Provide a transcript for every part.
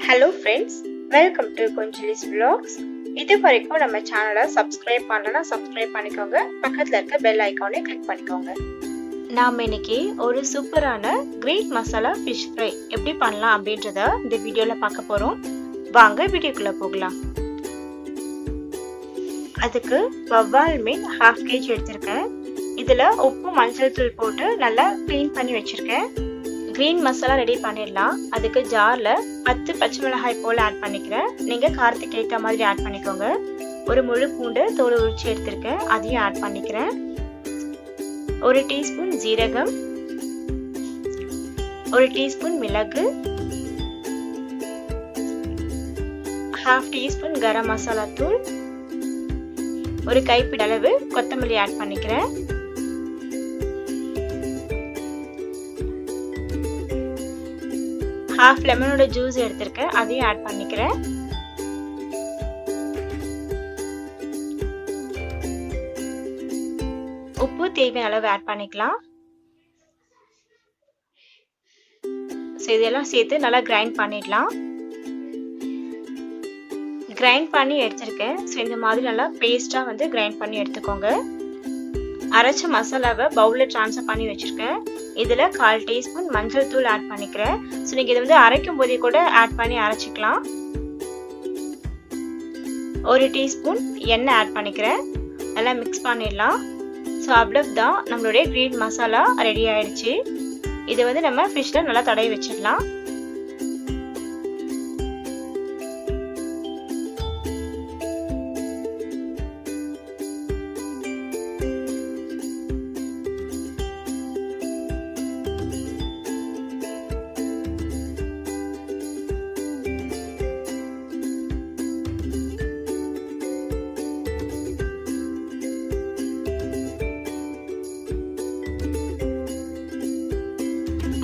Hello friends, welcome to Kunjali's Vlogs. இது வரைக்கும் நம்ம சேனலை சப்ஸ்கிரைப் பண்ணலனா சப்ஸ்கிரைப் பண்ணிக்கோங்க. பக்கத்துல இருக்க பெல் ஐகானை கிளிக் பண்ணிக்கோங்க. நாம இன்னைக்கு ஒரு சூப்பரான கிரீன் மசாலா ஃபிஷ் ஃப்ரை எப்படி பண்ணலாம் அப்படின்றத இந்த வீடியோல பார்க்க போறோம். வாங்க வீடியோக்குள்ள போகலாம். அதுக்கு வவ்வால் மீன் 1/2 kg எடுத்திருக்கேன். இதுல உப்பு மஞ்சள் தூள் போட்டு நல்லா க்ளீன் பண்ணி வச்சிருக்கேன். கிரீன் மசாலா ரெடி பண்ணிடலாம். அதுக்கு ஜார்ல 10 பச்சை மிளகாய் போல ஆட் பண்ணிக்கிறேன். நீங்க காரத்துக்கு ஏற்ற மாதிரி ஆட் பண்ணிக்கோங்க. ஒரு முழு பூண்டு தோல் உரிச்சு எடுத்திருக்கேன், அதையும் ஆட் பண்ணிக்கிறேன். 1 டீஸ்பூன் ஜீரகம், 1 டீஸ்பூன் மிளகு, 1/2 டீஸ்பூன் கரம் மசாலா தூள், ஒரு கைப்பிடி அளவு கொத்தமல்லி ஆட் பண்ணிக்கிறேன். ஹாஃப் லெமனோட ஜூஸ் எடுத்திருக்கேன், அதையும் ஆட் பண்ணிக்கிறேன். உப்பு தேவையான அளவு ஆட் பண்ணிக்கலாம். இதெல்லாம் சேர்த்து நல்லா கிரைண்ட் பண்ணிடலாம். கிரைண்ட் பண்ணி எடுத்திருக்கேன். இந்த மாதிரி நல்லா பேஸ்டா கிரைண்ட் பண்ணி எடுத்துக்கோங்க. அரைச்ச மசாலாவை பவுல்ல ட்ரான்ஸ்ஃபர் பண்ணி வச்சிருக்கேன். இதுல 1/4 டீஸ்பூன் மஞ்சள் தூள் ஆட் பண்ணிக்கிறேன். ஸோ நீங்க இதை அரைக்கும் போதே கூட ஆட் பண்ணி அரைச்சிக்கலாம். 1 டீஸ்பூன் எண்ணெய் ஆட் பண்ணிக்கிறேன். நல்லா மிக்ஸ் பண்ணிடலாம். ஸோ அவ்வளவுதான், நம்மளுடைய கிரீன் மசாலா ரெடி ஆயிடுச்சு. இதை நம்ம ஃபிஷ்ல நல்லா தடவி வச்சிடலாம்.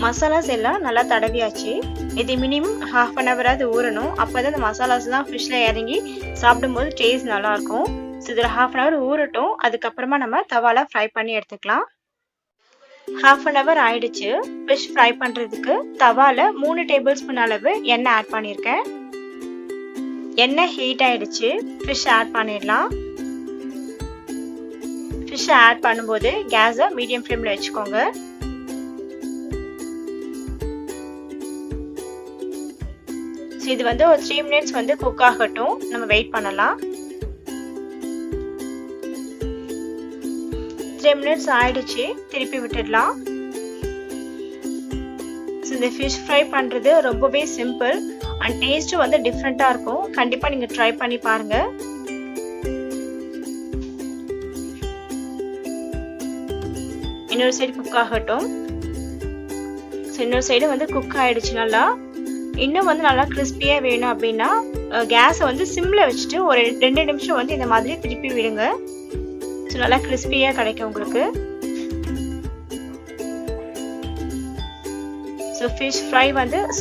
மசாலாஸ் எல்லாம் நல்லா தடவியாச்சு. இது மினிமம் 1/2 hour ஊறணும். அப்பதான் இந்த மசாலாஸ் எல்லாம் ஃபிஷ்ல இறங்கி சாப்பிடும்போது டேஸ்ட் நல்லா இருக்கும். ஸோ இதில் 1/2 hour ஊறட்டும். அதுக்கப்புறமா நம்ம தவால ஃப்ரை பண்ணி எடுத்துக்கலாம். 1/2 hour ஆயிடுச்சு. ஃபிஷ் ஃப்ரை பண்றதுக்கு தவால 3 டேபிள் ஸ்பூன் அளவு எண்ணெய் ஆட் பண்ணியிருக்கேன். எண்ணெய் ஹீட் ஆயிடுச்சு. ஃபிஷ் ஆட் பண்ணிடலாம். ஃபிஷ் ஆட் பண்ணும்போது கேஸை மீடியம் ஃப்ளேம்ல வச்சுக்கோங்க. இது ஒரு 3 minutes குக் ஆகட்டும். நம்ம வெயிட் பண்ணலாம். 3 minutes ஆயிடுச்சு. திருப்பி விட்டுடலாம். இந்த ஃபிஷ் ஃப்ரை பண்றது ரொம்பவே சிம்பிள் அண்ட் டேஸ்ட் டிஃப்ரெண்டா இருக்கும். கண்டிப்பா நீங்க ட்ரை பண்ணி பாருங்க. இன்னொரு சைடு குக் ஆகட்டும். இன்னொரு சைடு குக் ஆயிடுச்சு. நல்லா இன்னும் நல்லா கிறிஸ்பியா வேணும் அப்படின்னா கேஸை சிம்ல வச்சுட்டு ஒரு 2 நிமிஷம் இந்த மாதிரி திருப்பி விடுங்க. ஸோ நல்லா கிறிஸ்பியா கிடைக்கும் உங்களுக்கு. ஸோ ஃபிஷ் ஃப்ரை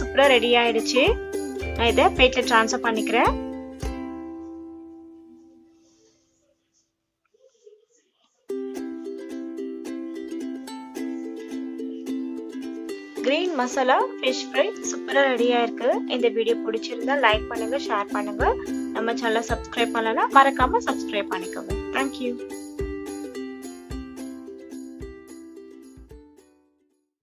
சூப்பரா ரெடி ஆயிடுச்சு. நான் இதை பிளேட்ல ட்ரான்ஸ்ஃபர் பண்ணிக்கிறேன். கிரீன் மசாலா ஃபிஷ் ஃப்ரை சூப்பரா ரெடியா இருக்கு. இந்த வீடியோ பிடிச்சிருந்தா லைக் பண்ணுங்க, ஷேர் பண்ணுங்க. நம்ம சேனலை சப்ஸ்கிரைப் பண்ணலனா மறக்காம சப்ஸ்கிரைப் பண்ணிக்கோங்க. Thank you.